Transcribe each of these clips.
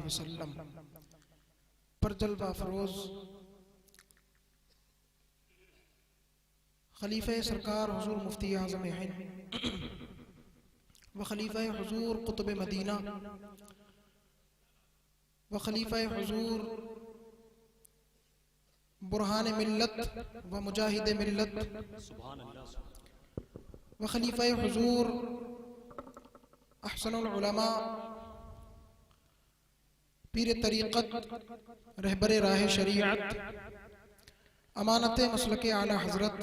वसल्लम पर जलवा फरोज खलीफा सरकार हुजूर मुफ्ती आज़म हिंद व खलीफा हुजूर कुतुब मदीना व खलीफा हुजूर बुरहान मिल्लत व मुजाहिद मिल्लत व खलीफा हुजूर अहसनुल उलमा पीर तरीक़त रहबर राह शरीयत अमानत मसलके आला हज़रत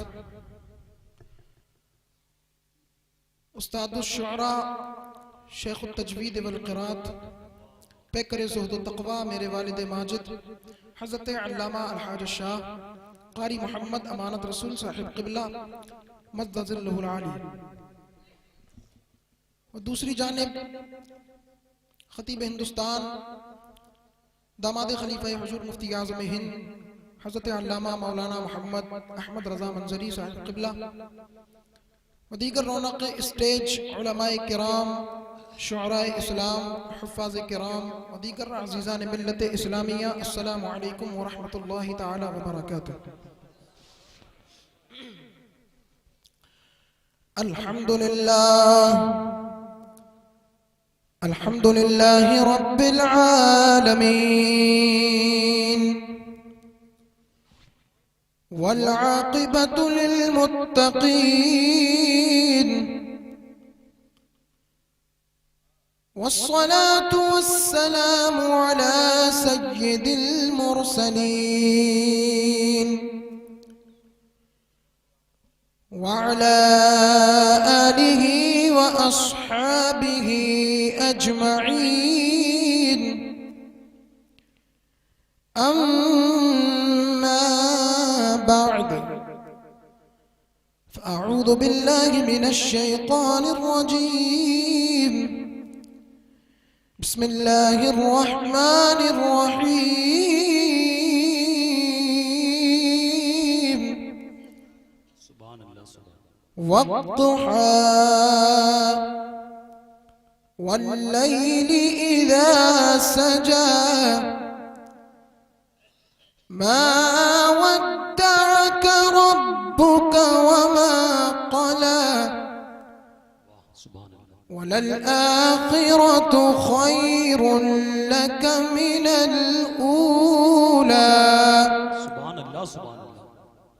उस्तादुश शुअरा शेखुत तजवीद वल क़िरात पैकर ज़ुहद तक़वा मेरे वालिद माजिद हज़रत अल्लामा अलहाज शाह क़ारी मोहम्मद अमानत रसूल साहिब क़िबला मद्दज़िल्लहुल आली और दूसरी जानिब ख़तीब हिंदुस्तान दामाद खलीफा हुजूर मुफ्ती आज़म हिंद हज़रत अल्लामा मौलाना मोहम्मद अहमद रज़ा मंजरी साहिब क़िबला व दीगर रौनक स्टेज उलमाए किराम शुअराए इस्लाम हुफ़्फ़ाज़ किराम व दीगर अज़ीज़ान मिल्लत इस्लामिया अस्सलामु अलैकुम व रहमतुल्लाहि तआला व बरकातुहू। अल्हम्दुलिल्लाहि रब्बिल आलमीन वल आक़िबतु लिल मुत्तक़ीन वस्सलातु वस्सलामु अला सय्यिदिल मुरसलीन व अला आलिहि व अस्हाबिहि अजमईन अम्मा बअद फ़अऊज़ु बिल्लाहि मिनश शैतानिर रजीम बिस्मिल्लाहिर रहमानिर रहीम वद्दुहा वल्लैलि इज़ा सजा मा वद्दअक रब्बुक वमा क़ला वलल आखिरतु खैरुन लक मिनल ऊला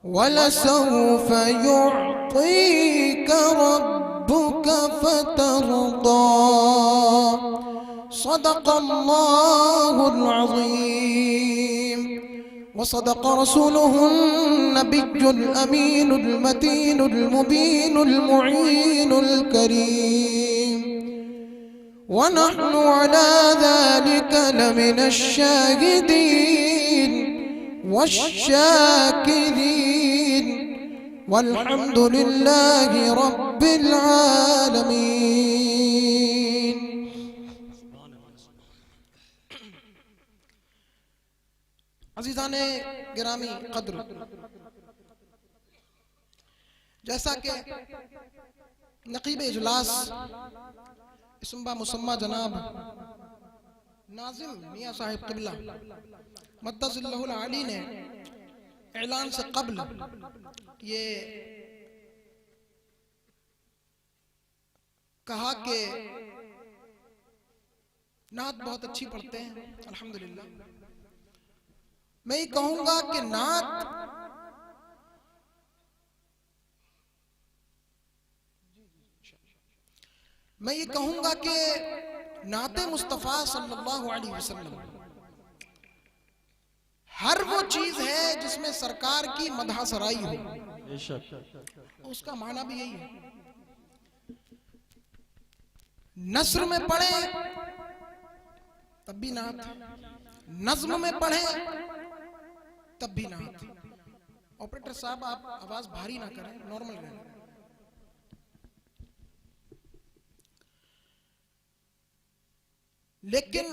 वलसौफ युअतीक रब्बुक फतरदा सदक़ल्लाहुल अज़ीम व सदक़ रसूलुहुन नबियुल अमीनुल मतीनुल मुबीनुल मुईनुल करीम व नहनु अला ज़ालिका लमिनश शाहिदीन वश्शाकिरीन वल्हम्दुलिल्लाहि रब्बिल आलमीन। अज़ीज़ाने गिरामी क़द्र, जैसा कि नक़ीब इजलास इसम्बा मुसम्मा जनाब नाज़िम मियाँ साहिब क़िबला मद्दज़िल्लहुल आली ने ऐलान से क़ब्ल ये कहा कि नात बहुत अच्छी पढ़ते हैं, अल्हम्दुलिल्लाह। मैं ये कहूंगा कि नात नाते मुस्तफ़ा सल्लल्लाहु अलैहि वसल्लम हर वो चीज है जिसमें सरकार की मदह सराई हो, उसका माना भी यही है। नस्र में पढ़े तब भी नात, नज़्म में पढ़े तब भी नात। ऑपरेटर साहब आप आवाज भारी ना करें, नॉर्मल रहें। लेकिन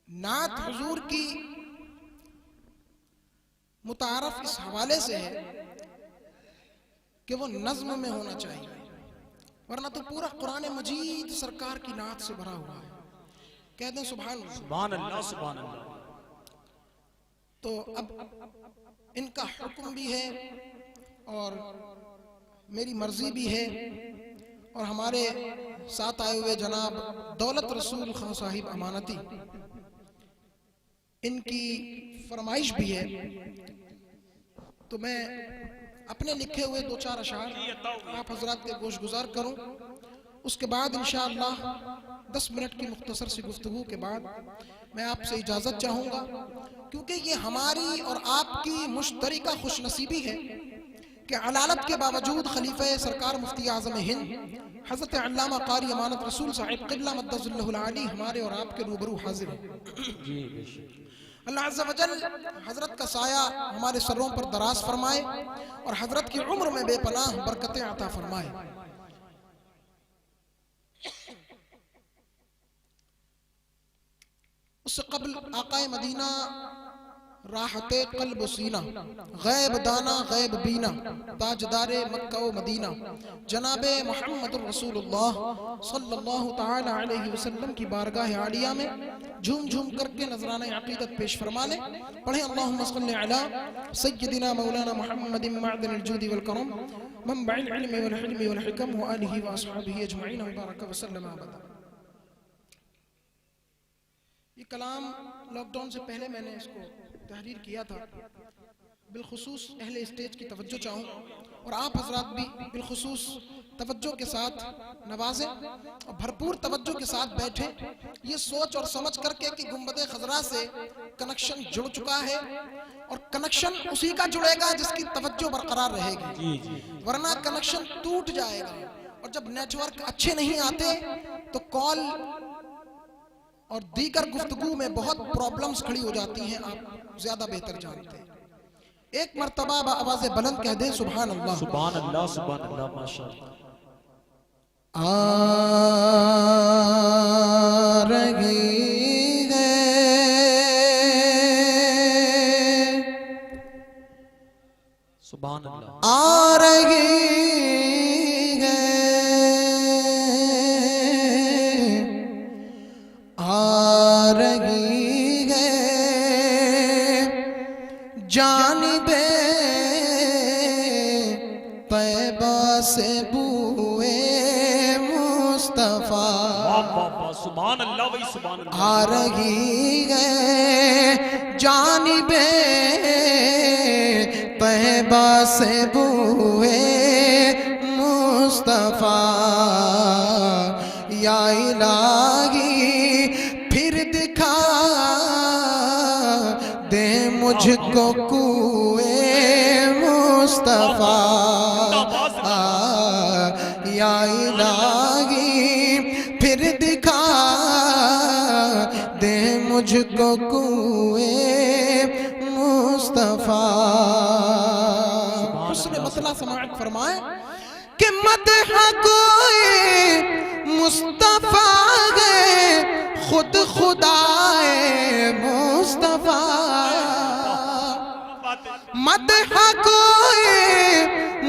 नात हुजूर की मुतारफ इस हवाले से है कि वो नज़्म में होना चाहिए, वरना तो पूरा कुरान मजीद सरकार की नात से भरा हुआ है। कहते हैं सुभान अल्लाह। सुभान अल्लाह, सुभान अल्लाह। तो अब इनका हुक्म भी है और मेरी मर्जी भी है और हमारे साथ आए हुए जनाब दौलत रसूल खान साहिब अमानती, इनकी फरमाइश भी है। तो मैं अपने लिखे हुए 2-4 अशार आप हजरात के गोश गुजार करूं, उसके बाद इंशाअल्लाह 10 मिनट की मुख्तसर सी गुफ्तगू के बाद मैं आपसे इजाज़त चाहूँगा, क्योंकि ये हमारी और आपकी मुश्तरका खुशनसीबी है कि अलालत के बावजूद खलीफा सरकार मुफ्ती आज़म हिंद हज़रत अल्लामा कारी अमानत रसूल साहिब क़िबला मद्दज़ुल्लहुल आली हमारे और आपके रूबरू हाजिर हैं। अल्लाह अज़्ज़ा वजल हजरत का साया हमारे सरों पर दराज फरमाए और हजरत की उम्र में बेपनाह बरकतें अता फरमाए। उससे कबल आकाए मदीना राहते कल्ब सीना गैब दाना गैब बीना ताजदारे मक्का व मदीना जनाबे मुहम्मद रसूलुल्लाह सल्लल्लाहु तआला अलैहि वसल्लम की बारगाह आलिया में झूम झूम करके नजराना अकीदत पेश फरमा लें। पढ़े अल्लाहुम्मा सल्लि अला सय्यदिना मौलाना मुहम्मदिन मअदनिल जूदी वल करम मनबइल इल्मी वल हिल्मी वल हिकम व आलिहि व अस्हाबिहि अजमईन व बारक व सल्लम अबदा। ये कलाम लॉकडाउन से पहले मैंने इसको तहरीर किया था। बिलखुसूस अहले स्टेज की तवज्जो चाहूँ और आप हजरात भी बिलखुसूस तवज्जो के साथ नवाजें और भरपूर तवज्जो के साथ बैठे, ये सोच और समझ करके कि गुंबदे खजरा से कनेक्शन जुड़ चुका है और कनेक्शन उसी का जुड़ेगा जिसकी तवज्जो बरकरार रहेगी, वरना कनेक्शन टूट जाएगा। और जब नेटवर्क अच्छे नहीं आते तो कॉल और दीगर गुफ्तगू में बहुत प्रॉब्लम्स खड़ी हो जाती हैं, आप ज्यादा बेहतर जानते हैं। एक मर्तबा आवाज़ बुलंद कह दे सुभान अल्लाह, सुभान अल्लाह, सुभान अल्लाह, माशाअल्लाह। आ रही है सुभान अल्लाह, आ रही है, आ रही है जानिबे तैबा से बूए मुस्तफा, सुभान अल्लाह, वही सुभान अल्लाह। आ रही है जानिबे तैबा से बूए मुस्तफा, या इलाही फिर दिखा दे मुझको कुए मुस्तफा, या इलाही फिर दिखा दे मुझको कुए मुस्तफा। उसने मतला समाअत फरमाए कि मदह कोई मुस्तफा है खुद खुदाए मुस्तफा, मदह कोई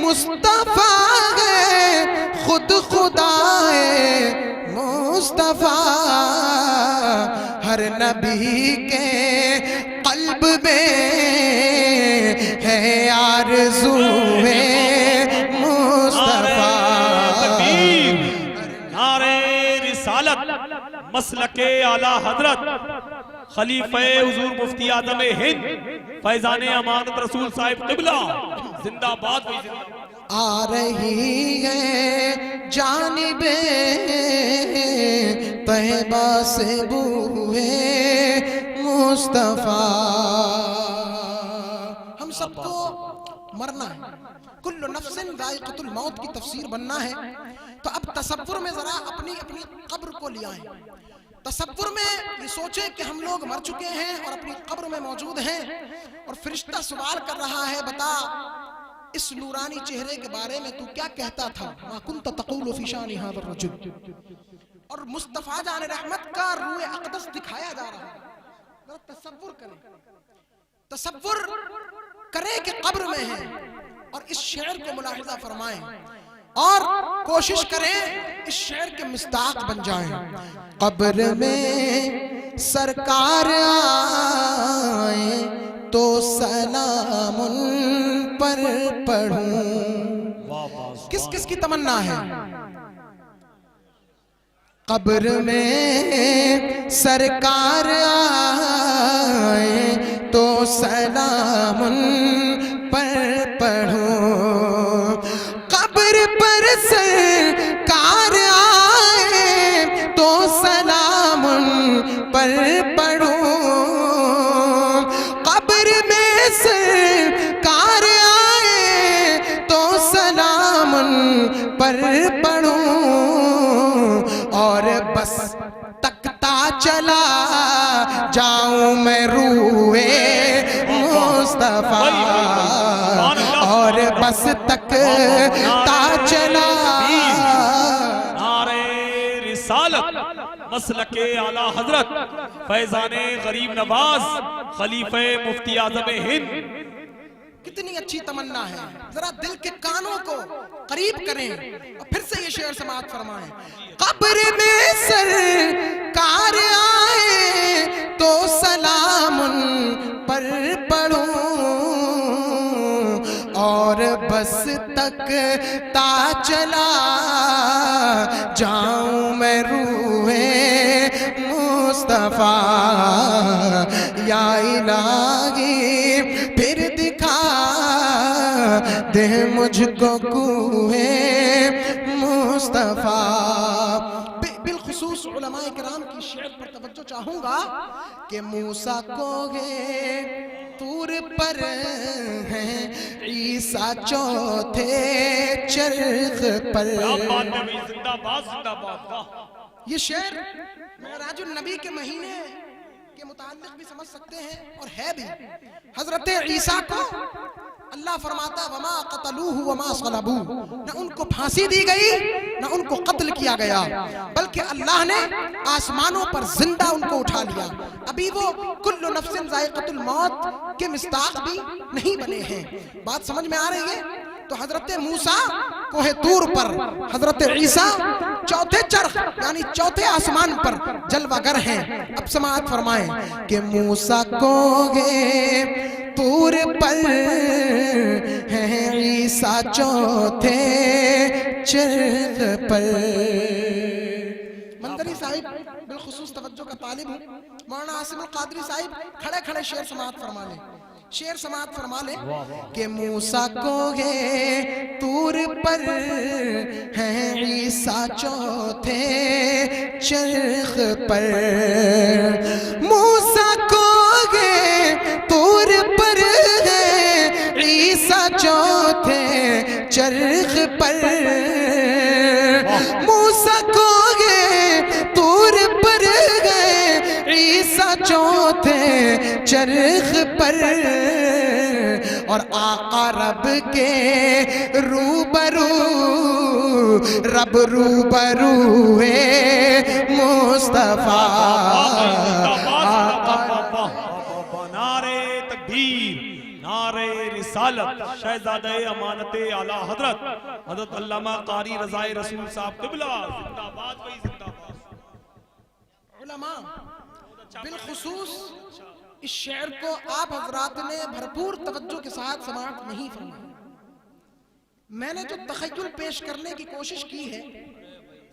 मुस्तफा है खुद खुदाए मुस्तफा, हर नबी के कल्ब में है आरज़ू है मुस्तफा। नारे रिसालत मसलके आला हजरत खलीफे हुजूर मुफ्ती आज़म हिंद फैजाने अमानत रसूल साहिब क़िबला जिंदाबाद। आ रही है जानिबे तैबा से बूए मुस्तफा। हम सबको मरना है, कुल्लु नफ्सिन ज़ाइक़तुल मौत की तफसीर बनना है। तो अब तसव्वुर में जरा अपनी अपनी कब्र को ले आए। तसव्वुर में ये सोचे कि हम लोग मर चुके हैं और अपनी कब्र में मौजूद हैं और फरिश्ता सवाल कर रहा है, बता इस नूरानी चेहरे के बारे में तू क्या कहता था, मा कुन्त तक़ूलु फ़ी शानि हाज़ा रजुल। और मुस्तफ़ा जान रहमत का रूए अक़दस दिखाया जा रहा है। तसव्वुर करें, तसव्वुर करें कि कब्र में है और इस शेर को मुलाहिज़ा फरमाएं और कोशिश करें इस शेर के मिस्ताक बन जाएं। कब्र में सरकार आए तो सलाम उन पर पढ़ूं। किस किस की तमन्ना है? कब्र में सरकार आए तो सलाम उन पर पढ़ूं। कब्र पर सरकार आए तो सलाम उन पर पढ़ूं। कब्र में सरकार आए तो सलाम उन पर पढ़ूं। और बस तकता चला जाऊं मैं रूए मुस्तफा। और बस तकता चला। नारे रिसालत मसलके आला हजरत फैजाने गरीब नवाज खलीफे मुफ्ती आजम हिंद। कितनी अच्छी तमन्ना है, जरा दिल के कानों को करीब करें और फिर से ये शेर समाअत फरमाएं। कब्र में सरकार आए तो सलाम उन पर पढ़ूं। और बस तकता चला जाऊं मैं रूहे मुस्तफा। या इलाही फिर दिखा दे मुझको कुए मुस्तफा। बिलखुसूस उलमाए किराम की शेर पर तवज्जो चाहूंगा कि मूसा को गे तूर पर है, ईसा चौथे चरख पर। जिंदाबाद जिंदाबाद। ये शेर मेराजुन नबी के महीने के मुताल्लिक भी समझ सकते हैं और है भी। हजरत ईसा को अल्लाह फरमाता वमा क़तलूहु वमा सलबू, न उनको फांसी दी गई न उनको कत्ल किया गया, बल्कि अल्लाह ने आसमानों पर जिंदा उनको उठा लिया। अभी वो कुल्लु नफ्सिन ज़ाइक़तुल मौत के मिस्ताक भी नहीं बने हैं। बात समझ में आ रही है? तो हजरत मूसा कोहे तूर पर, हजरत ईसा चौथे चरख यानी चौथे आसमान पर जलवागर हैं। अब समाअत फरमाएं कि मूसा को गे तूर पर है, ईसा चौथे चरख पर। मंदरी साहिब बिलखुसूस तवज्जो का तालिब हूँ। मौलाना आसिमुल कादरी साहिब खड़े खड़े शेर समाअत फरमा लें। शेर समाअत फरमा ले कि मूसा को गे तूर पर है, ईसा चौथे चरख पर। मूसा को गे तूर पर है, ईसा चौथे चरख पर। मूसा को गे तूर पर है, ईसा चौथे चरख पर। और आका रब के रूबरू, रब रूबरू है मुस्तफा। नारे तकबीर, नारे रिसालत शहजादे अमानते आला हजरत हजरत अल्लामा कारी रज़ाए रसूल साहब क़िबला जिंदाबाद भाई जिंदाबाद। उलमा बिलखुसूस इस शेर को आप हजरात ने भरपूर तवज्जो के साथ समाअत नहीं फरमाया। मैंने जो तखय्युल पेश करने की कोशिश की है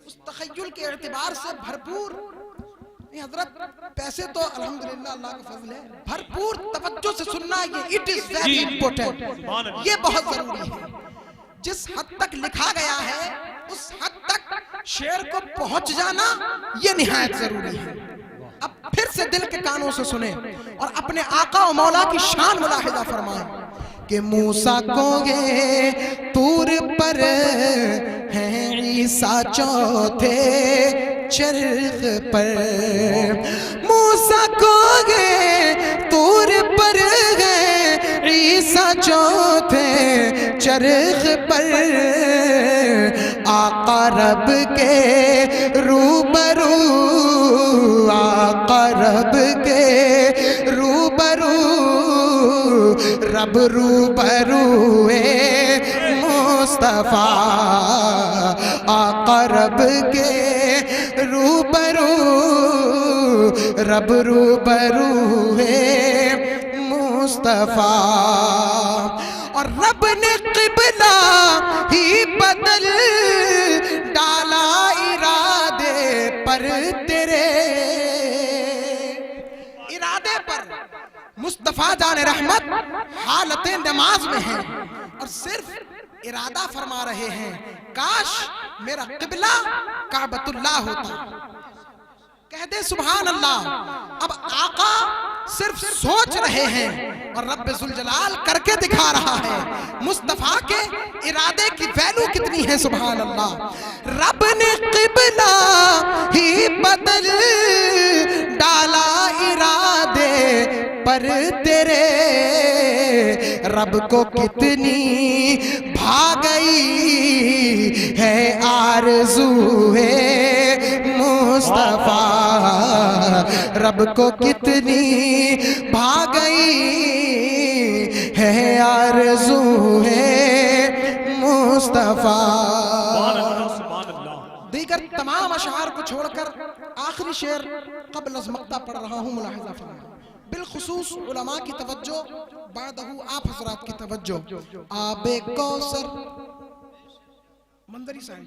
उस तखय्युल के एतबार से भरपूर, हजरत पैसे तो अल्हम्दुलिल्लाह अल्लाह का फजल है, भरपूर तवज्जो से सुनना ये इट इज वेरी इंपॉर्टेंट, ये बहुत जरूरी है। जिस हद तक लिखा गया है उस हद तक शेर को पहुंच जाना ये निहायत जरूरी है। अब फिर से दिल के कानों से सुने और अपने आका और मौला की शान मुलाहिजा फरमाएं कि मूसा को गे तूर पर है, ईसा चौथे चरख पर। मूसा को गे तूर पर है, ईसा चौथे चरख पर। आका रब के रूबरू, आका रब के रूबरू, रब रूबरू है मुस्तफा आका रब के रूबरू, रब रूबरू है मुस्तफा। और रब ने क़िबला ही बदल डाला इरादे पर तेरे, इरादे पर। मुस्तफा जाने रहमत हालत नमाज में है और सिर्फ इरादा फरमा रहे हैं, काश मेरा क़िबला काबतुल्लाह होता। कह दे सुभान अल्लाह। अब आका सिर्फ सोच रहे हैं और रब्ब जुल जलाल करके दिखा रहा है। मुस्तफा के इरादे की वैल्यू कितनी है, सुभान अल्लाह। रब ने क़िबला ही बदल डाला इरादे पर तेरे, रब को कितनी भा गई है आरज़ू है मुस्तफा, रब को कितनी भा गई है आरज़ू है मुस्तफा। दीगर तमाम अशआर को छोड़कर आखिरी शेर क़ब्ल अज़ मक़ता पढ़ रहा हूँ, मुलाहिज़ा फरमाएं। बिलखुसूस उलमा की तवज्जो, बादहू आप हज़रात की तवज्जो। आबे कौसर, मंदरी साहब,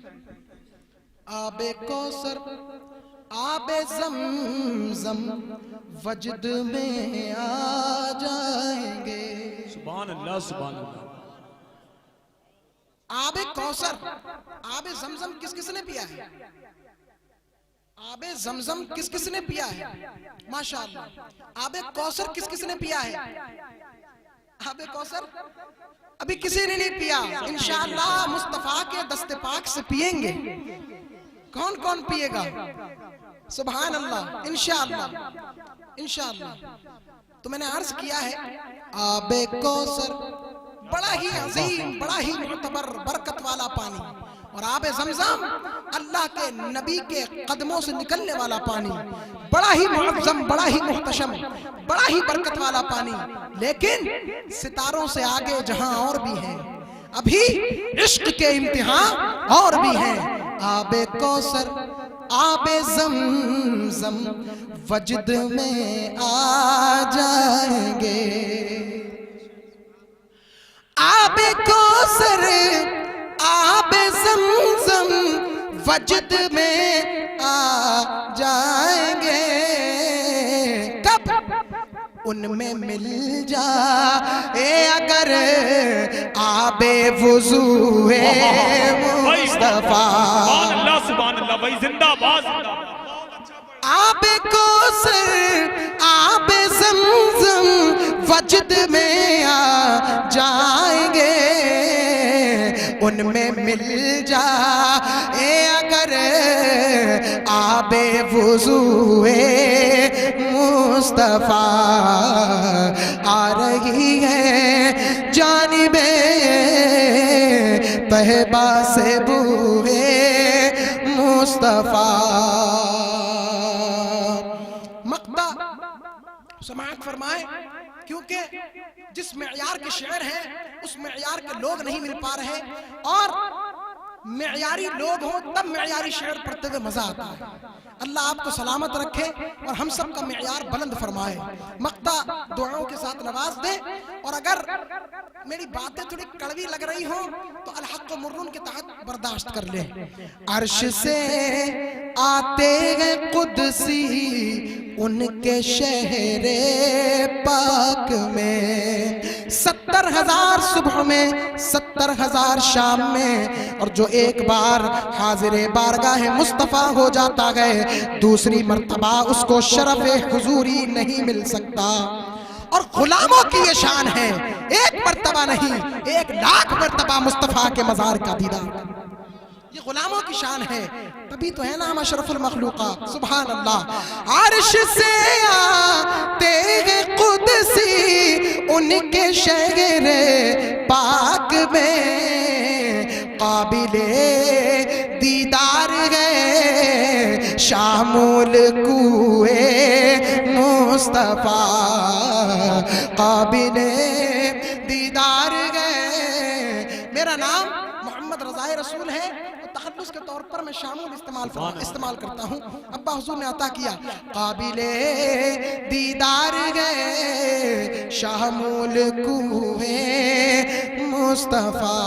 आबे कौसर आबे ज़मज़म वजद में आ जाएंगे। सुभान अल्लाह, सुभान अल्लाह। आबे कौसर, आबे ज़मज़म किस किसने पिया है? आबे ज़मज़म किस किसने पिया है? माशाअल्लाह। आबे कौसर किस किसने पिया है? आबे कौसर अभी किसी ने नहीं पिया। इंशाअल्लाह मुस्तफा के दस्ते पाक से पिएंगे। कौन कौन पिएगा? सुभान अल्लाह, इंशाअल्लाह, इंशाअल्लाह। तो मैंने अर्ज किया है, आबे कौसर बड़ा ही अजीम, बड़ा ही मुतबर बरकत वाला पानी, और आबे ज़मज़म अल्लाह के नबी के कदमों से निकलने वाला पानी, बड़ा ही मुअज़्ज़म, बड़ा ही मुहतशम, बड़ा ही बरकत वाला पानी। लेकिन सितारों से आगे जहां और भी हैं, अभी इश्क के इम्तिहान और भी हैं। आबे कौसर आबे ज़मज़म वजद में आ जाएंगे। आबे कौसर आबे ज़मज़म वजद में आ जाएंगे। कब? उनमें मिल जाए अगर आबे वुज़ू है मुस्तफा। सुभान अल्लाह भाई, जिंदाबाद, जिंदाबाद। आबे कौसर आबे ज़मज़म वजद में आ जाएंगे। उनमें मिल जाए अगर आबे वुज़ू मुस्तफा। आ रही है जानिबे तहबा से बूहे मुस्तफा। मक्ता समाअत फरमाए, क्योंकि जिस मेयार के शेर हैं उस मेयार के लोग नहीं मिल पा रहे, और मेयारी लोग हों तब मेयारी शेर पढ़ते हुए मजा आता है। अल्लाह आपको सलामत रखे और हम सब का मेयार बुलंद फरमाए। मक्ता दुआओं के साथ नवाज दे, और अगर मेरी बातें थोड़ी कड़वी लग रही हो तो अल हक़ मुर्रुन के तहत बर्दाश्त कर ले। अर्श से आते हैं कुदसी उनके शहरे पाक में, 70,000 सुबह में 70,000 शाम में, और जो एक बार हाजिर बारगाह मुस्तफ़ा हो जाता है दूसरी मर्तबा उसको शरफ़े हुजूरी नहीं मिल सकता। और गुलामों की ये शान है, एक मर्तबा नहीं 1,00,000 मर्तबा मुस्तफ़ा के मज़ार का दीदार, ये गुलामों की शान है। तभी तो है नाम अशरफुल मखलूक़ात। सुभान अल्लाह। अर्श से आते हैं कुदसी उनके शहरे पाक में, काबिले दीदार गए शामुल कुए मुस्तफा। काबिले दीदार गए। मेरा नाम तौर पर मैं शामिल इस्तेमाल करता हूँ। अब्बा हुजूर ने अता किया, काबिले दीदार गए शाहमूल कुए मुस्तफा,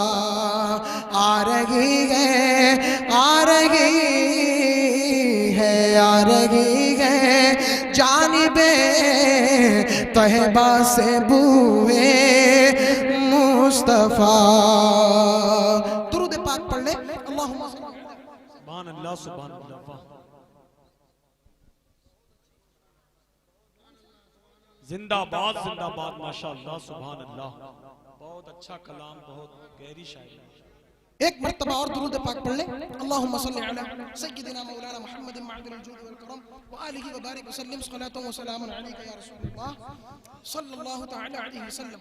आ रही है आ रही है आ रही है जानिबे तहबा से बूए मुस्तफा। दुरूद पाक पढ़ ले, अल्लाहुम्मा सुभान अल्लाह सुभान अल्लाह। वाह, जिंदाबाद जिंदाबाद, माशाअल्लाह सुभान अल्लाह। बहुत अच्छा कलाम, बहुत गहरी शायरी। एक मर्तबा और दुरूद पाक पढ़ ले, अल्लाहुम्मा सल्ली अला सय्यिदिना मौलाना मुहम्मद मअदिल जूद वल करम व आलिहि व बारिक वसल्लिम सलातन व सलामुन अलैका या रसूलल्लाह सल्लल्लाहु तआला अलैहि वसल्लम।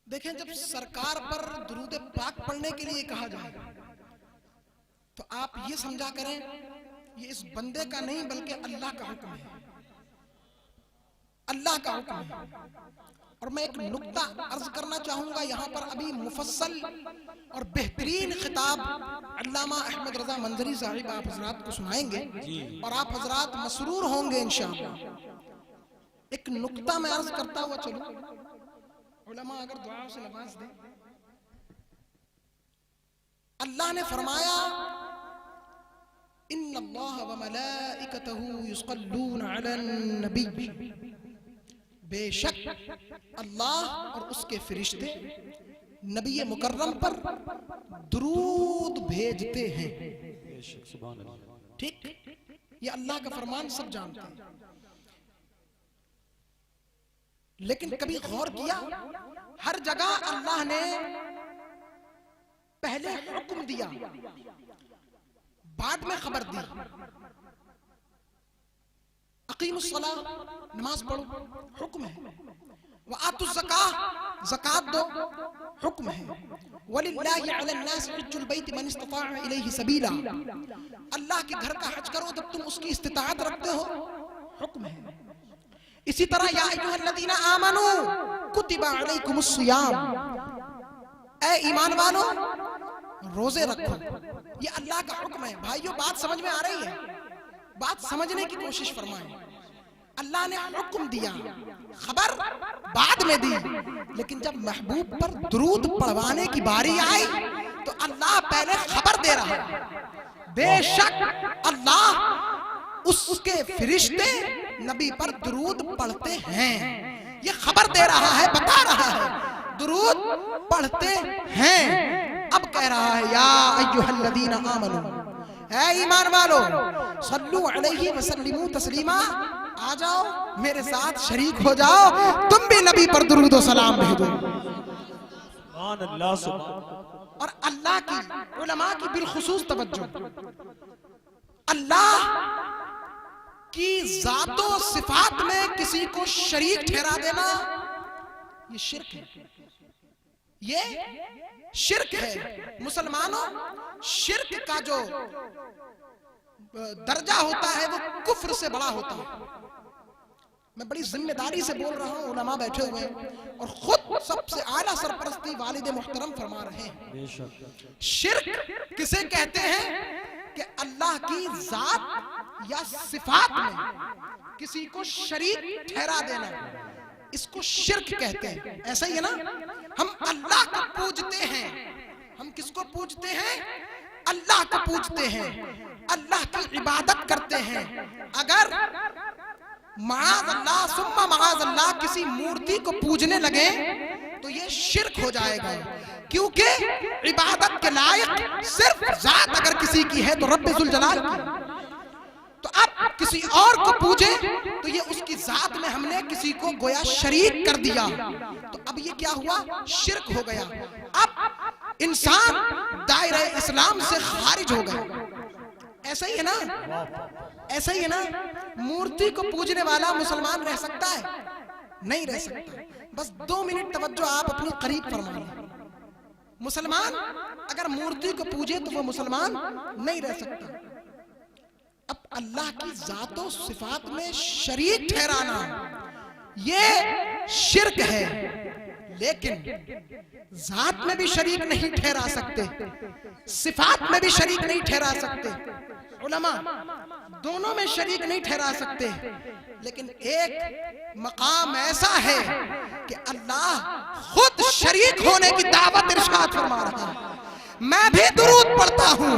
देखें, जब सरकार पर दुरूद पाक पढ़ने के लिए कहा जाए तो आप ये समझा करें ये इस बंदे का नहीं बल्कि अल्लाह का हुक्म है, अल्लाह का हुक्म है। और मैं एक नुक्ता अर्ज करना चाहूंगा यहाँ पर, अभी मुफस्सल और बेहतरीन खिताब अल्लामा अहमद रजा मंजरी साहिब आप हजरात को सुनाएंगे और आप हजरात मसरूर होंगे इंशाअल्लाह। एक नुक्ता मैं अर्ज करता हुआ चलूं, उलमा अगर दुआ से नवाज दे। अल्लाह ने फरमाया, इन्नल्लाह व मलाइकतहु युसल्लूना अलन नबी, बेशक अल्लाह और उसके फरिश्ते नबी मुकर्रम पर दुरूद भेजते हैं। ठीक, ये अल्लाह का फरमान सब जानते हैं। लेकिन कभी गौर किया, हर जगह अल्लाह ने पहले हुक्म दिया, बाद में खबर दी। अकीमुस्सलाह, नमाज पढ़ो, हुक्म है। व आतु ज़कात, ज़कात दो, हुक्म है। वलिल्लाहि अलन्नास हिज्जुल बैत मन इस्तताअ इलैहि सबीला, अल्लाह के घर का हज करो जब तुम उसकी इस्तिताअत रखते हो, हुक्म है। इसी तरह या अय्युहल्लज़ीना आमनू कुतिबा अलैकुमुस्सियाम, ऐ ईमान वालों रोजे रखो, ये अल्लाह का हुक्म है। भाइयों, बात समझ में आ रही है? बात समझने की कोशिश फरमाएं। अल्लाह ने हुक्म दिया, खबर बाद में दी, लेकिन जब महबूब पर दुरूद पढ़वाने की बारी आई तो अल्लाह पहले खबर दे रहा है। बेशक अल्लाह उसके फरिश्ते नबी पर दुरूद पढ़ते हैं, ये खबर दे रहा है, बता रहा है दुरूद पढ़ते हैं। अब कह रहा है, या अय्युहल्लज़ीना आमनू, ऐ ईमान वालो, सल्लु अलैहि वसल्लिमू तस्लीमा, आ जाओ मेरे साथ शरीक हो जाओ, तुम भी नबी पर दुरूद व सलाम भेजो। सुभान अल्लाह सुभान। और अल्लाह की उलमा की बिलखुसूस तवज्जो, अल्लाह की जातो सिफात में किसी को शरीक ठहरा देना ये शिर्क है, ये शिर्क है। मुसलमानों, शिर्क का जो दर्जा होता है वो कुफ्र से बड़ा होता है। मैं बड़ी जिम्मेदारी से बोल रहा हूँ, उलमा बैठे हुए हैं और खुद सबसे आला सरपरस्ती वालिद मुहतरम फरमा रहे हैं। शिर्क किसे कहते हैं कि अल्लाह की जात या सिफात में किसी को शरीक ठहरा देना, इसको शिर्क कहते हैं। ऐसा ही है ना? हम अल्लाह को पूजते हैं, हम किसको पूजते हैं? अल्लाह को पूजते हैं, अल्लाह की इबादत करते हैं। अगर माज़ अल्लाह सुम्मा माज़ अल्लाह किसी मूर्ति को पूजने लगे तो ये शिर्क हो जाएगा, क्योंकि इबादत के लायक सिर्फ जात अगर किसी की है तो रब्बे जुल जलाल की। तो अब किसी और को पूजे तो ये उसकी जात में हमने किसी को गोया शरीक कर दिया, तो अब ये क्या हुआ? शिर्क हो गया। अब इंसान दायरे इस्लाम से खारिज हो गया। ऐसा ही है ना? ऐसा ही है ना? मूर्ति को पूजने वाला मुसलमान रह सकता है? नहीं रह सकता। बस 2 मिनट तवज्जो आप अपनी करीब फरमाइए। मुसलमान अगर मूर्ति को पूजे तो वो मुसलमान नहीं रह सकता। अब अल्लाह की जातो सिफात में शरीक ठहराना, ये शिर्क है, लेकिन जात में भी शरीक नहीं ठहरा सकते, सिफात में भी शरीक नहीं ठहरा सकते, उलमा दोनों में शरीक नहीं ठहरा सकते। लेकिन एक मकाम ऐसा है कि अल्लाह खुद शरीक होने की दावत इरशाद फरमा रहा है। मैं भी दुरूद पढ़ता हूँ,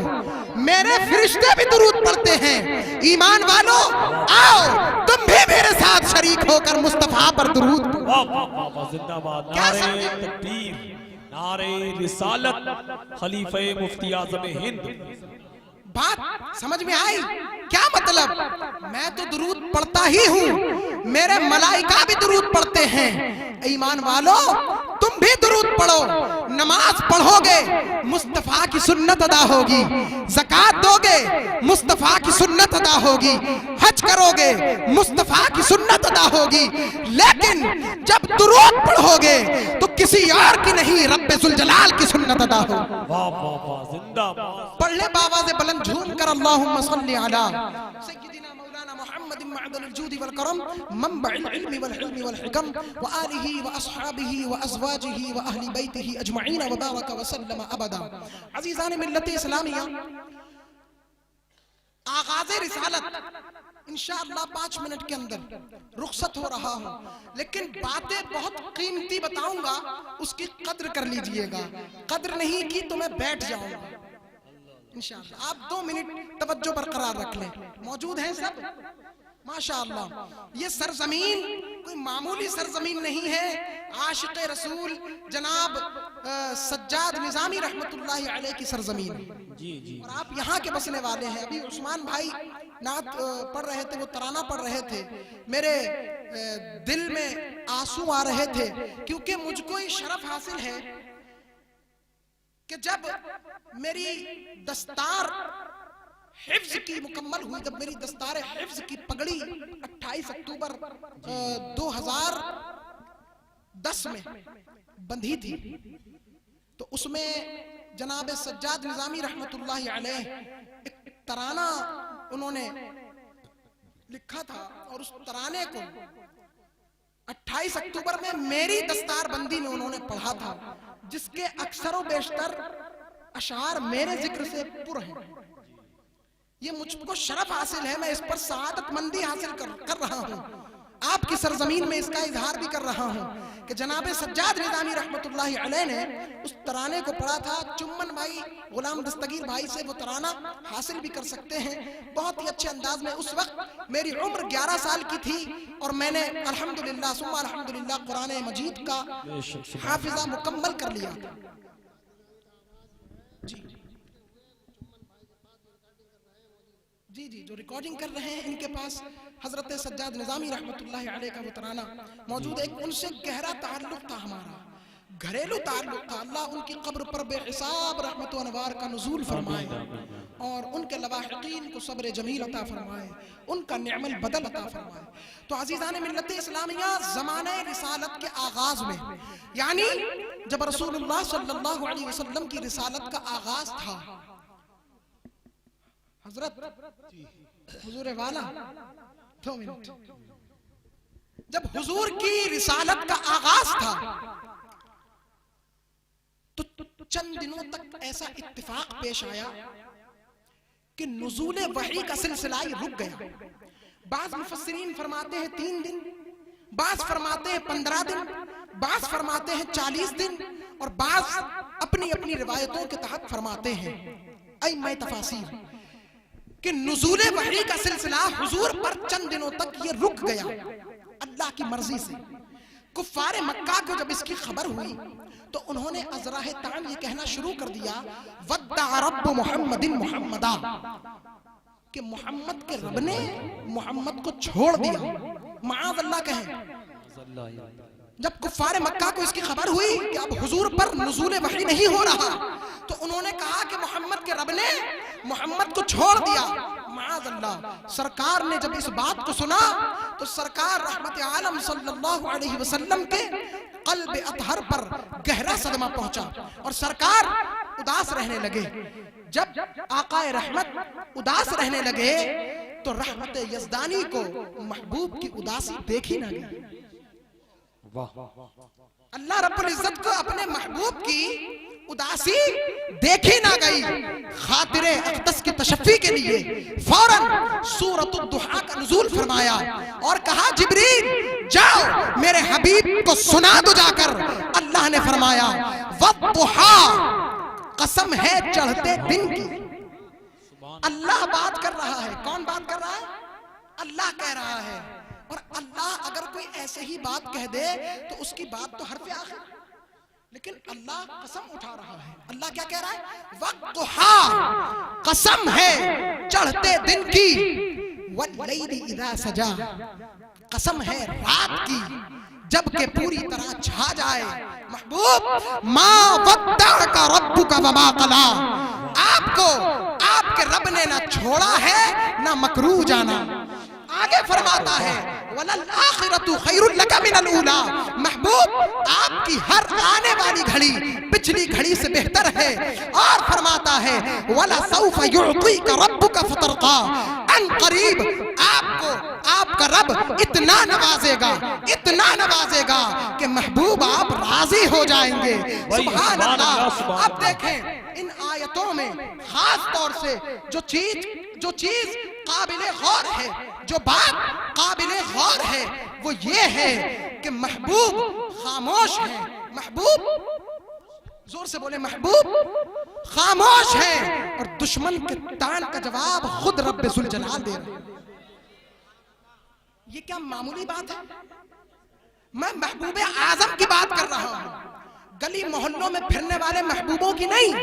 मेरे फरिश्ते भी दुरूद पढ़ते हैं। ईमान वालों, आओ तुम भी मेरे साथ शरीक होकर मुस्तफा पर दुरूद पढ़ो। वाह वाह वाह वाह, जिंदाबाद, नारे तकबीर, नारे रिसालत, खलीफे मुफ्ती आज़म हिंद। बात समझ में आई? क्या मतलब? मैं तो दुरूद पढ़ता ही हूँ, मेरे मलाइका भी दुरूद पढ़ते हैं। ईमान वालों, तुम भी दुरूद पढ़ो। नमाज पढ़ोगे, मुस्तफा की सुन्नत अदा होगी। ज़कात दोगे, मुस्तफा की सुन्नत अदा होगी। हज करोगे, मुस्तफा की सुन्नत अदा होगी। लेकिन जब दुरूद पढ़ोगे तो किसी और की नहीं, रब्बे जुल जलाल की सुन्नत अदा हो। वाह वाह वाह, जिंदाबाद। पढ़ ले बावाज़े बुलंद झूम कर, अल्लाहुम्मा सल्ली अला सय्यिदिना मौलाना मुहम्मद मअदनिल जूदी वल करम मनबअल इल्मी वल हिल्मी वल हिकम व आलिहि व अस्हाबिहि व अज़वाजिहि व अहली बैतिहि अजमईन व बारक व सल्लम अबदा। अज़ीज़ान मिल्लत इस्लामिया, आगाज़े रिसालत इंशाअल्लाह 5 मिनट के अंदर रुखसत हो रहा हूँ, लेकिन बातें बहुत कीमती बताऊंगा, उसकी कद्र कर लीजिएगा। कद्र नहीं की तो मैं बैठ जाऊंगा इंशाअल्लाह। आप 2 मिनट तवज्जो बरकरार रख लें। मौजूद हैं सब? माशाअल्लाह। ये सरजमीन कोई मामूली सरजमीन नहीं है। आशिक़ रसूल जनाब सज्जाद निज़ामी रहमतुल्लाहि अलैह की सरजमीन जी जी, और आप यहाँ के बसने वाले हैं। अभी उस्मान भाई नात पढ़ रहे थे, वो तराना पढ़ रहे थे, मेरे दिल में आंसू आ रहे थे, क्योंकि मुझको ये शरफ हासिल है कि जब मेरी दस्तार हिफ्ज की मुकम्मल हुई, जब मेरी दस्तार हिफ्ज की पगड़ी 28 अक्टूबर 2010 में बंधी थी, तो उसमें जनाब सज्जाद निज़ामी रहमतुल्लाहि अलैह एक तराना उन्होंने लिखा था, और उस तराने को 28 अक्टूबर में मेरी दस्तार बंदी में उन्होंने पढ़ा था, जिसके अक्सर बेशतर अशार मेरे जिक्र से पुर हैं। ये मुझको शरफ हासिल है, मैं इस पर सआदतमंदी हासिल कर रहा हूँ। आपकी सरजमीन में इसका इजहार भी कर रहा हूँ कि जनाब सज्जाद निज़ामी रहमतुल्लाहि अलैह ने उस तराने को पढ़ा था। चुम्मन भाई, गुलाम दस्तगीर भाई से वो तराना हासिल भी कर सकते हैं बहुत ही अच्छे अंदाज में। उस वक्त मेरी उम्र 11 साल की थी और मैंने अल्हम्दुलिल्लाह सुम्मा अल्हम्दुलिल्लाह कुरान मजीद का हाफिजा मुकम्मल कर लिया था। जी जी, जो रिकॉर्डिंग कर रहे हैं इनके पास हजरत सज्जाद निज़ामी रहमतुल्लाहि अलैह का वो तराना मौजूद है। एक उनसे गहरा ताल्लुक था हमारा, घरेलू ताल्लुक था। अल्लाह उनकी कब्र पर बेहिसाब रहमत व अनवार का नुज़ूल फरमाए और उनके लवाहिकीन को सब्र जमील अता फरमाए, उनका निअमल बदल अता फरमाए। तो अज़ीज़ान मिल्लत इस्लामिया, ज़माने रिसालत के आगाज़ में, यानी जब रसूलुल्लाह सल्लल्लाहु अलैहि वसल्लम की रिसालत का आगाज़ था, हजरत हुजूर वाला 2 मिनट, जब हुजूर की रिसालत का आगाज था तो चंद दिनों तक ऐसा इत्तिफाक पेश आया कि नुज़ूल वही का सिलसिला ही रुक गया। बाज़ मुफस्सिरीन फरमाते हैं 3 दिन, बाज़ फरमाते हैं 15 दिन, बाज़ फरमाते हैं 40 दिन, और बाज़ अपनी अपनी रिवायतों के तहत फरमाते हैं अइम्मा तफासीर कि नुज़ूल वही का सिलसिला हुजूर पर चंद दिनों तक ये रुक गया अल्लाह की मर्जी से। कुफ्फारे मक्का को जब इसकी खबर हुई तो उन्होंने अज़राह ताम ये कहना शुरू कर दिया, वद्दा रब्बु मुहम्मदिन मुहम्मदा, कि मोहम्मद के रब ने मोहम्मद को छोड़ दिया। माअज़ अल्लाह कहें। जब कुफ्फारे मक्का को इसकी खबर हुई कि अब हुजूर पर नुज़ूल वही नहीं हो रहा, तो उन्होंने कहा कि मोहम्मद के रब ने मोहम्मद को छोड़ दिया। माअज़ अल्लाह। सरकार ने जब इस बात को सुना तो सरकार रहमत आलम सल्लल्लाहु अलैहि वसल्लम के क़ल्ब अतहर पर गहरा सदमा पहुंचा और सरकार उदास रहने लगे। जब आकाए रहमत उदास रहने लगे तो रहमत यज़दानी को महबूब की उदासी देखी ना गई। अल्लाह रब्बुल इज्जत को अपने महबूब की उदासी देखी ना गई। खातिरे अक़दस की तशफ़ी के लिए फौरन सूरत दुहा का नुज़ूल फरमाया और कहा जिब्रील जाओ मेरे हबीब को सुना दो जाकर। अल्लाह ने फरमाया वद्दुहा, कसम है चढ़ते दिन की। अल्लाह बात कर रहा है। कौन बात कर रहा है? अल्लाह कह रहा है। और अल्लाह अगर कोई ऐसे ही बात कह दे तो उसकी बात तो हर्फ़े आखिर, लेकिन अल्लाह कसम उठा रहा है। अल्लाह क्या कह रहा है? वद्दुहा, कसम है चढ़ते दिन की, वल्लैली इज़ा सजा, कसम है रात की जबकि पूरी तरह छा जाए। महबूब मा वद्दअका रब्बुका वमा क़ला, आपको आपके रब ने ना छोड़ा है ना मकरूह जाना। आगे फरमाता है वलल आखिरतु खैरुल लका मिनल ऊला, महबूब आपकी हर आने वाली घड़ी पिछली घड़ी से बेहतर है। और फरमाता है वला सौफ युअतीका रब्बुका फतरका, अन करीब आपको आपका रब इतना नवाजेगा कि महबूब आप राजी हो जाएंगे। सुभान अल्लाह। अब देखें इन आयतों में खास तौर से जो चीज काबिले गौर है, जो बात काबिले गौर है वो ये है कि महबूब खामोश है। महबूब, जोर से बोले, महबूब खामोश है और दुश्मन के तान का जवाब खुद रब्बे जुल जलाल दे रहे हैं। ये क्या मामूली बात है? मैं महबूबे आजम की बात कर रहा हूं, गली मोहल्लों में फिरने वाले महबूबों की नहीं,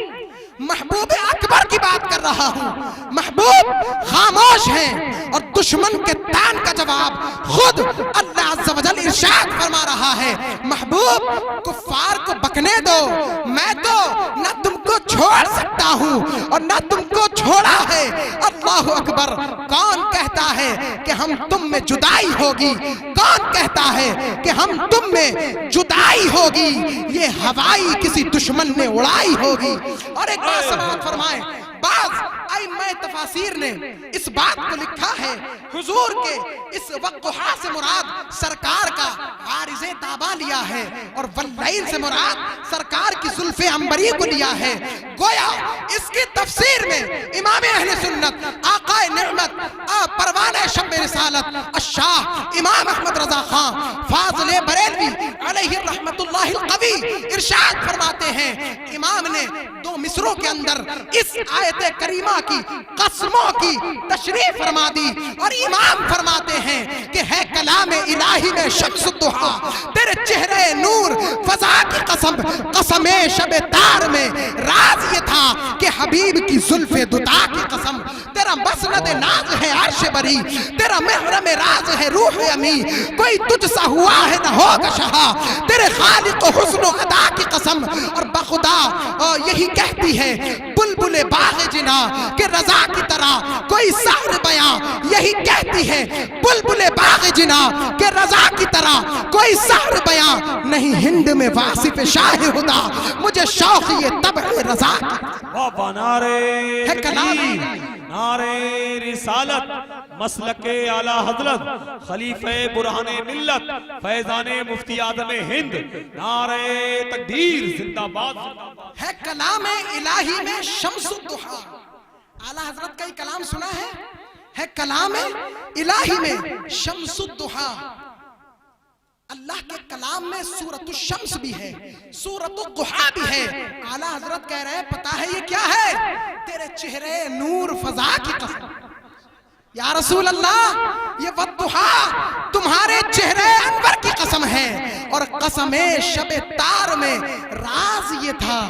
महबूबे अकबर की बात कर रहा हूं। महबूब खामोश हैं और दुश्मन के तान का जवाब खुद अल्लाह अज़्ज़ा वजल इरशाद फरमा रहा है। महबूब कुफ्फार को बकने दो, मैं तो न तुमको छोड़ सकता हूं और न तुमको छोड़ा है। अल्लाह अकबर। कौन कहता है कि हम तुम में जुदाई होगी? कौन कहता है कि हम तुम में जुदाई होगी? ये हवाई किसी दुश्मन ने उड़ाई होगी। और एक बात समाअत फरमाएं, बाज़ आइम्माए तफासीर ने इस बात को लिखा है, हुजूर के इस वक़्क़ुहा से मुराद सरकार का आरिज़े ताबा लिया है और वल्लैल से मुराद सरकार की ज़ुल्फ़े अंबरी को लिया है। गोया इसकी तफसीर में इमाम अहले सुन्नत आक़ाए नेमत परवाने शब रिसालत अश-शाह इमाम अहमद रज़ा खां फाज़िले बरेलवी अलैहि रहमतुल्लाहिल कवी इरशाद फरमाते हैं, इमाम ने दो मिसरों के अंदर इस आयत करीमा की कसमों की तशरीफ फरमा दी और इमाम फरमाते हैं कि है कलाम इलाही में शम्सुद्दुहा, तेरे चेहरे नूर फजा की कसम, कसमे शब तार में राज ये था कि हबीब की जुल्फे दुता की कसम, तेरा मसनद नाज है अर्श बरी, तेरा महरम राज है रूह अमी, कोई तुझसा हुआ है न होगा शहा, तेरे खालिक हुस्न अदा की कसम। और बखुदा यही कहती है बुलबुले बाग़ जिना के रजा की तरह कोई सार बयां, यही कहती है बुलबुले बाग़ जिना के रजा की तरह कोई सार बयां नहीं, हिंद में वासिफ शाह हुदा मुझे शौक ये तब रजा है कलाम नारे रिसालत मसलके आला हजरत खलीफे बुरहाने मिल्लत फैजाने मुफ्ती आज़म हिंद नारे तकबीर जिंदाबाद है कलाम इलाही में शम्सुद्दुहा। आला हजरत का ही कलाम सुना है कलाम इलाही में शम्सुद्दुहा। अल्लाह के कलाम में सूरतुश शम्स भी है, सूरतुद्दुहा भी है। आला हजरत कह रहे हैं पता है ये क्या है? तेरे चेहरे नूर फजा की कसम। या रसूल अल्लाह, ये वद्दुहा तुम्हारे चेहरे अनवर की कसम है और कसमे शब तार में राज ये था,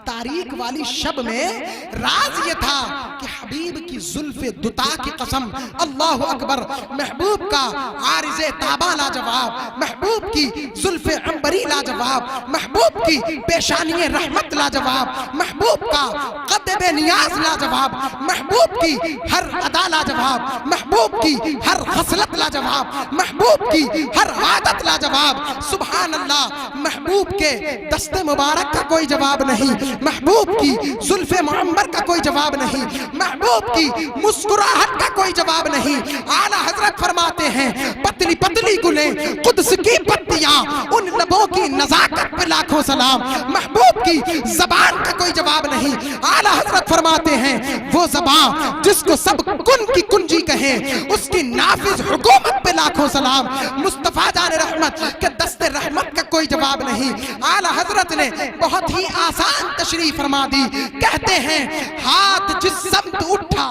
तारीख वाली शब में राज ये था कि हबीब की जुल्फे दुता की कसम। अल्लाह अकबर। महबूब का आरिज़े ताबा लाजवाब, महबूब की जुल्फे अंबरी लाजवाब, महबूब की पेशानी रहमत लाजवाब, महबूब का कद बेनियाज लाजवाब, महबूब की हर अदा लाजवाब, महबूब की हर खसलत लाजवाब, महबूब की हर आदत लाजवाब। सुभान अल्लाह। महबूब के दस्ते मुबारक का कोई जवाब नहीं, महबूब की जुल्फे मुअम्मर का कोई जवाब नहीं, महबूब की मुस्कुराहट का कोई जवाब नहीं। आला हजरत फरमाते हैं पतली पतली पतली गुले कुद्स की पत्तियां, उन लबों की नजाकत पे लाखों सलाम। महबूब की जबान का कोई जवाब नहीं। आला हजरत फरमाते हैं वो जबान जिसको सब कुन की कुंजी कहे, उसकी नाफिज हुकूमत पे लाखों सलाम। मुस्तफा जान रहमत के दस्ते रहमत का कोई जवाब नहीं। आला हजरत ने बहुत ही आसान तशरीह फरमा दी। कहते हैं हाथ जिस समत उठा,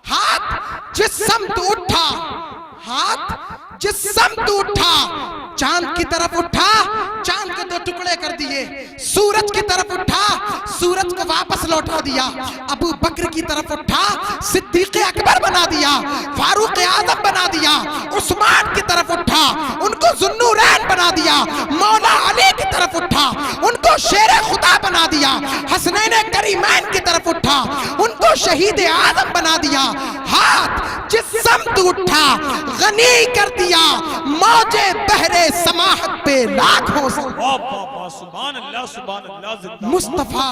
हाथ जिस समत उठा, हाथ जिस समत उठा, चांद की तरफ उठा, चांद को दो टुकड़े कर दिए। सूरज की तरफ उठा, सूरज को वापस लौटा दिया। अबू बकर की तरफ उठा, सिद्दीक अकबर बना दिया, फारूक आजम बना दिया। उस्मान की तरफ उठा, उनको जुन्नूरैन बना दिया। मौला अली की तरफ उठा, उनको शेर खुदा बना दिया। हसनैन करीमैन की तरफ उठा, उनको शहीद आजम बना दिया। हाथ जिस समत उठा, गनी कर दिया मौजे बहरे समाहत पे लाखों सुभान अल्लाह सुभान अल्लाह। मुस्तफा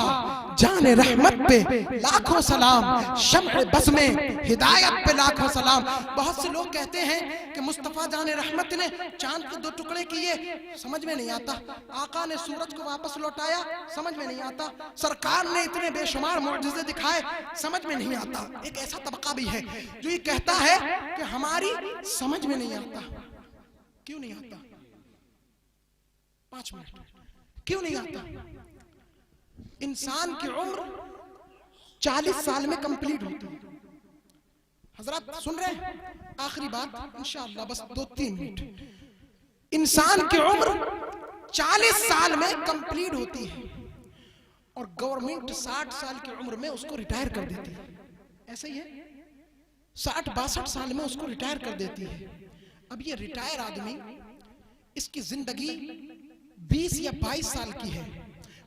जाने रहमत पे लाखों सलाम, शम्ह बस में हिदायत पे लाखों सलाम। बहुत से लोग कहते हैं कि मुस्तफा जाने रहमत ने चांद को दो टुकड़े किए, समझ में नहीं आता। आका ने सूरज को वापस लौटाया, समझ में नहीं आता। सरकार ने इतने बेशुमार मुअजिज़े दिखाए, समझ में नहीं आता। एक ऐसा तबका भी है जो ये कहता है कि हमारी समझ में नहीं आता। क्यों नहीं आता? 5 मिनट। क्यों नहीं आता? इंसान की उम्र 40 साल में कंप्लीट होती है। हजरत सुन रहे हैं? आखिरी बात इंशाअल्लाह, बस 2-3 मिनट। इंसान की उम्र 40 साल में कंप्लीट होती है और गवर्नमेंट 60 साल की उम्र में उसको रिटायर कर देती है। ऐसे ही है, 60-62 साल में उसको रिटायर कर देती है। अब ये रिटायर आदमी, इसकी जिंदगी 20 या 22 साल की है,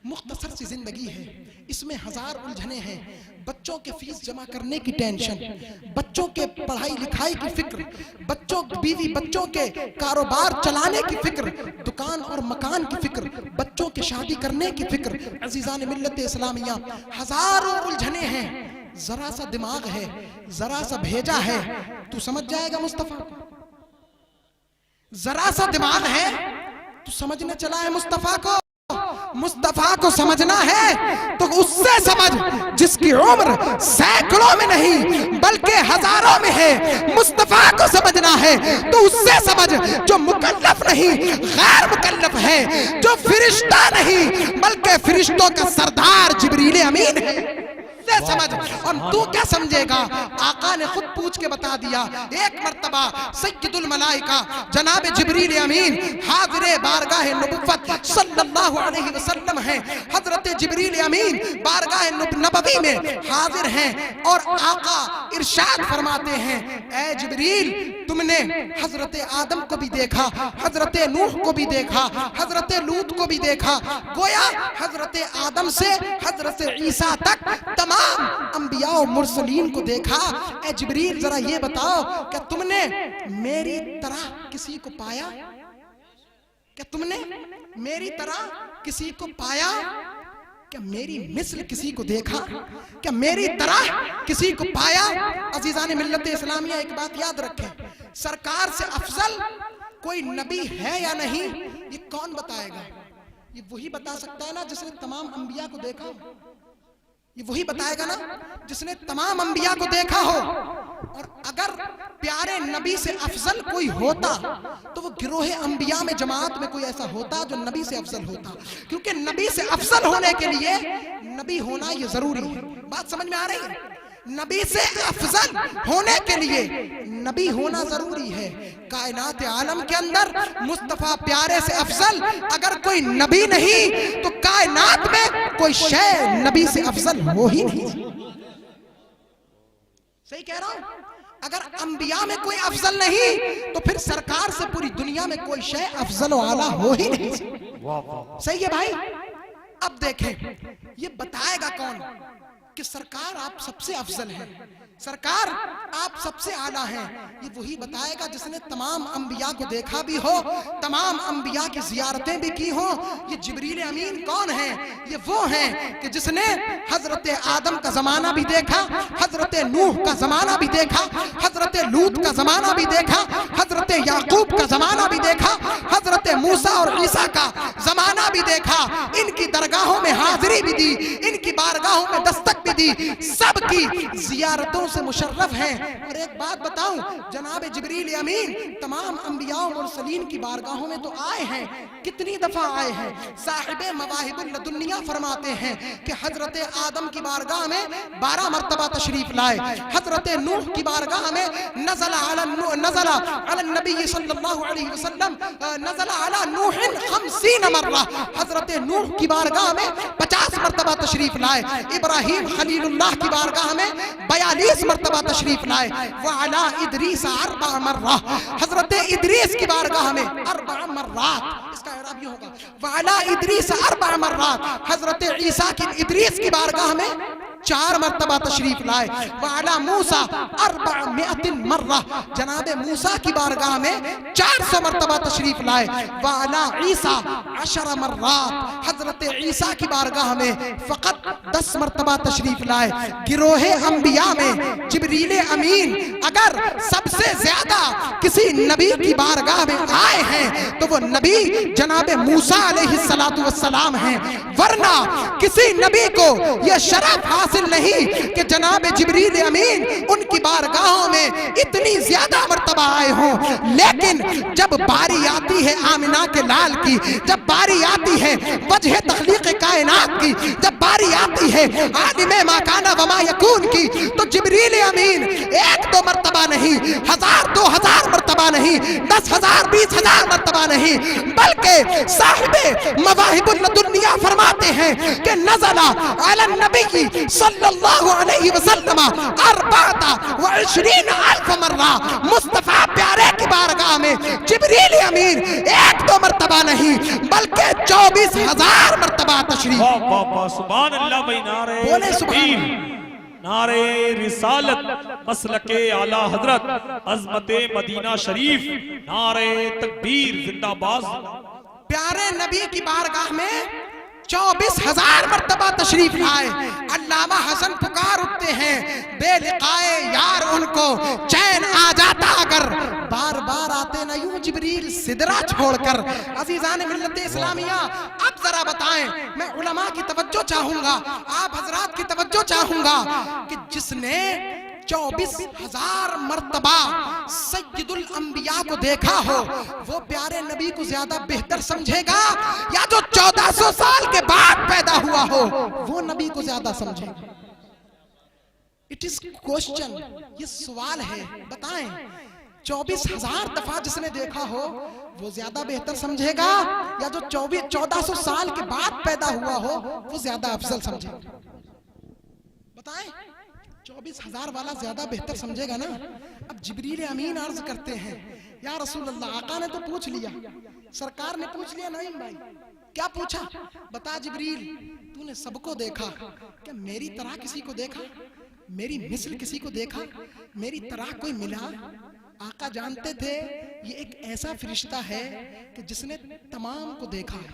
मुख्तसर सी जिंदगी है। इसमें 1000 उलझने हैं। बच्चों के फीस जमा करने की टेंशन, बच्चों के पढ़ाई लिखाई की फिक्र, बच्चों बीवी बच्चों के कारोबार चलाने की फिक्र, दुकान और मकान की फिक्र, बच्चों के शादी करने की फिक्र। अजीजान मिल्लत इस्लामिया, हजारों उलझने हैं। जरा सा दिमाग है, जरा सा भेजा है, तू समझ जाएगा मुस्तफा को। जरा सा दिमाग है, तू समझने चला है मुस्तफा को। मुस्तफा को समझना है तो उससे समझ जिसकी उम्र सैकड़ों में नहीं बल्कि हजारों में है। मुस्तफा को समझना है तो उससे समझ जो मुकल्लफ नहीं गैर मुकल्लफ है, जो फरिश्ता नहीं बल्कि फरिश्तों का सरदार जिब्रील अमीन है, समझ। और तू क्या समझेगा? आका ने खुद पूछ के बता दिया। एक मर्तबा सय्यदुल मलाइका जनाब जिब्रील अमीन हाज़िर बारगाह नबुव्वत सल्लल्लाहु अलैहि वसल्लम हैं। हजरत जिब्रील अमीन बारगाह नबवी में हाजिर हैं और आका इरशाद फरमाते हैं, ऐ जिब्रील, तुमने हजरत आदम को भी देखा, हजरत नूह को भी देखा, हजरत लूत को भी देखा। गोया हजरत आदम से हजरत ईसा तक तमाम अंबिया और मुरसलीन को देखा। ऐ जिब्रील, जरा ये बताओ, क्या तुमने मेरी तरह किसी को पाया? क्या तुमने मेरी तरह किसी को पाया? क्या मेरी मिस्ल किसी को देखा? क्या मेरी तरह किसी को पाया? अजीजान मिल्लत इस्लामिया, एक बात याद रखें, सरकार से अफजल कोई नबी है या नहीं, ये कौन बताएगा? ये वही बता सकता है ना जिसने तमाम अंबिया को देखा। ये वही बताएगा ना जिसने तमाम अंबिया को देखा हो। और अगर प्यारे नबी से अफजल कोई होता तो वो गिरोहे अंबिया में जमात में कोई ऐसा होता जो नबी से अफजल होता, क्योंकि नबी से अफजल होने के लिए नबी होना ये जरूरी है। बात समझ में आ रही है? नबी से अफजल होने के लिए नबी होना जरूरी है। कायनात आलम के अंदर मुस्तफा प्यारे से अफजल अगर कोई नबी नहीं तो कायनात में कोई शय नबी से अफजल हो ही नहीं। सही कह रहा हूं? अगर अंबिया में कोई अफजल नहीं तो फिर सरकार से पूरी दुनिया में कोई शय अफजल वाला हो ही नहीं। सही है भाई? अब देखें, ये बताएगा कौन कि सरकार आप सबसे अफजल हैं? सरकार आप सबसे आला हैं, ये वही बताएगा जिसने तमाम अंबिया को देखा भी हो, तमाम अंबिया की जियारतें भी की हो। ये जिब्रील अमीन कौन है? ये वो हैं कि जिसने हजरत आदम का जमाना भी देखा, हजरत नूह का जमाना भी देखा, हजरत लूत का जमाना भी देखा, हजरत याकूब का जमाना भी देखा, हजरत मूसा और ईसा का जमाना भी देखा। इनकी दरगाहों में हाजिरी भी दी, इनकी बारगाहों में दस्तक भी दी, सबकी जियारतों से मुशर्रफ हैं। और एक बात बताऊं, जनाब जिब्रील अमीन तमाम अंबिया और मुरसलीन की बारगाहों में तो आए हैं। कितनी दफा आए हैं? साहिबे मवाहिबुल लदुन्निया फरमाते हैं कि हजरत आदम की बारगाह में 12 मरतबा तशरीफ लाए, हजरत नूह की बारगाह में नज़ला अला नबी सल्लल्लाहु अलैहि वसल्लम नज़ला अला नूहिन 50 मर्रा, हजरत नूह की बारगाह में 50 मरतबा तशरीफ लाए, इब्राहिम खलीलुल्लाह की बारगाह में 42 मरतबा तशरीफ लाए, व अला इदरीस 4 मर्रा, हजरत इदरीस की बारगाह में 4 मर्रात, इसका इराब ये होगा व अला इदरीस 4 मर्रात, हजरत ईसा की इदरीस की बारगाह में 4 मरतबा तशरीफ लाए, व अला मूसा 400 मर्रा, जनाबे मूसा की बारगाह में 400 मरतबा तशरीफ लाए, व अला ईसा 10 मर्रात, हजरत ईसा की बारगाह में फकत 10 मरतबा तशरीफ लाए। गिरोहे अंबिया में जिब्रील अमीन अगर सबसे ज्यादा किसी नबी की बारगाह में आए हैं तो वो नबी जनाबे मूसा अलैहिस्सलातु वस्सलाम हैं, वरना किसी नबी को यह शरफ हासिल नहीं कि जनाब जिब्रील अमीन उनकी बारगाहों में इतनी ज्यादा मर्तबा आए हों। लेकिन जब बारी आती है आमिना के लाल की, जब बारी आती है वजह तख्लीक कायनात की, जब बारी आती है आलिमे मा काना व मा यकून की, तो जिब्रील अमीन 1-2 मर्तबा नहीं, 1000-2000 मर्तबा नहीं, 10,000-20,000 मर्तबा नहीं, बल्कि साहिबे मवाहिबुल लदुन्निया फरमाते हैं कि नज़ला अला नबी सल्लल्लाहु अलैहि वसल्लम 24,000 मर्रा, मुस्तफा प्यारे की बारगाह में जिब्रील अमीन 1-2 मर्तबा नहीं बल्कि 24,000 मर्तबा तशरीफ। सुभान अल्लाह भाई, नारे बोले सुभान, नारे रिसालत, मसलके आला हजरत, अज़मते मदीना शरीफ, नारे तकबीर, जिंदाबाद। प्यारे नबी की बारगाह में 24,000 मर्तबा तशरीफ लाए। अल्लामा हसन पुकार उठते हैं, बेलिकाए यार उनको चैन आ जाता अगर बार बार आते न यूं जिब्रील सिदरा छोड़कर। अजीजान मिल्लत इस्लामिया, अब जरा बताएं, मैं उलमा की तवज्जो चाहूंगा, आप हजरात की तवज्जो चाहूंगा कि जिसने 24,000 मर्तबा सय्यदुल अंबिया को देखा हो वो प्यारे नबी को ज्यादा बेहतर समझेगा या जो 1400 साल के बाद पैदा हुआ हो वो नबी को ज्यादा समझेगा? इट इज क्वेश्चन, ये सवाल है। बताएं, 24,000 दफा जिसने देखा हो वो ज्यादा बेहतर समझेगा या जो 1400 साल के बाद पैदा हुआ हो वो ज्यादा अफजल समझेगा? बताएं, 24,000 वाला ज्यादा बेहतर समझेगा ना। अब जिब्रील अमीन अर्ज करते हैं, या रसूल अल्लाह, आका ने तो पूछ लिया, सरकार ने पूछ लिया, नहीं भाई क्या पूछा? बता जिब्रील, तूने सबको देखा, क्या मेरी तरह किसी को देखा? मेरी मिस्ल किसी को देखा? मेरी तरह कोई मिला? आका जानते थे ये एक ऐसा फरिश्ता है कि जिसने तमाम को देखा है,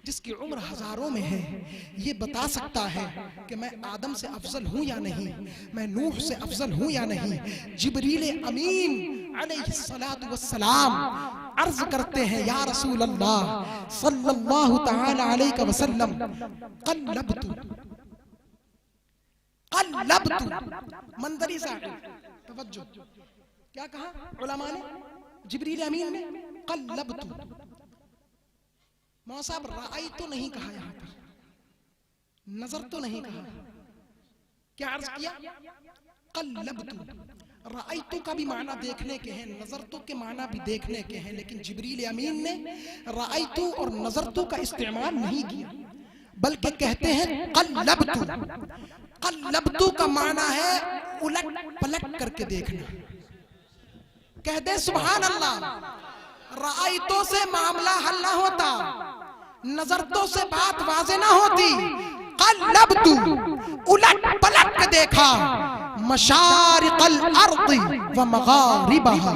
जिसकी उम्र हजारों में है। ये बता सकता है कि मैं आदम से अफजल हूं या नहीं, मैं नूह से अफजल हूं या नहीं। जिब्रील अमीन अलैहिस्सलातु वस्सलाम अर्ज करते हैं, या रसूल अल्लाह सल्लल्लाहु तआला अलैहि वसल्लम, क़ल्लब्तु मंदरी साहिब, तवज्जो, क्या कहा उलमा ने? जिब्रील अमीन ने क़ल्लब्तु, मौसाब राई तो नहीं कहा, यहां पर नजर तो नहीं कहा, क्या अर्ज किया? क़ल्लब्तु। राइतु का भी माना देखने के हैं, नजरतु के माना भी देखने के हैं, लेकिन जिब्रील अमीन ने राइतु और नजरतु का इस्तेमाल नहीं किया, बल्कि कहते हैं क़ल्लब्तु। क़ल्लब्तु का माना है उलट पलट करके देखना। कह दे सुभान अल्लाह, राइतों से मामला हल ना होता, नजरतों से बात वाज़े ना होती। क़ल्लब्तु, उलट पलट के देखा, मशारिक़ल अर्द व मगारिबहा,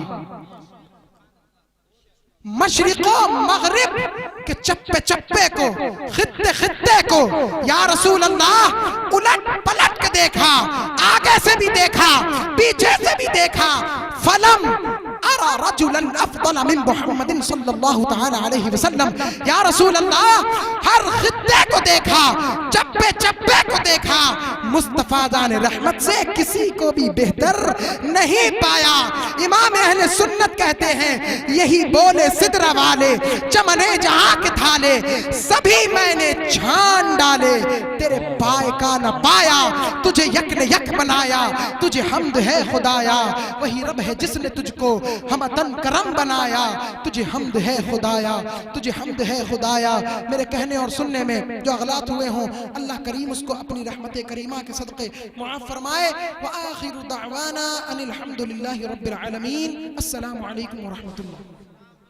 मशरिक़ो मगरिब के चप्पे चप्पे को, खित्ते खित्ते को या रसूल अल्लाह उलट पलट के देखा, आगे से भी देखा, पीछे से भी देखा। फलम अरा रजुलन अफदल मिन मुहम्मदिन सल्लल्लाहु तआला अलैहि वसल्लम, या रसूल अल्लाह हर खित्ते को देखा, चप्पे चप्पे को देखा, मुस्तफा जान रहमत से किसी को भी बेहतर नहीं पाया। इमाम अहले सुन्नत कहते हैं यही बोले सिदरा वाले, चमने जहां के थाले, सभी मैंने छान डाले, तेरे पाए का न पाया, तुझे यक ने यक बनाया, तुझे हम्द है खुदाया, वही रब है जिसने तुझको हमतन करम बनाया, तुझे हम्द है खुदाया, तुझे हम्द है खुदाया। मेरे कहने और सुनने में जो अगलात हुए हों, अल्लाह करीम उसको अपनी रहमत करीमा के सदक़े मुआफ़ फरमाए। व आखिरु दअवाना अनिल हम्दुलिल्लाहि रब्बिल आलमीन। अस्सलामु अलैकुम व रहमतुल्लाह।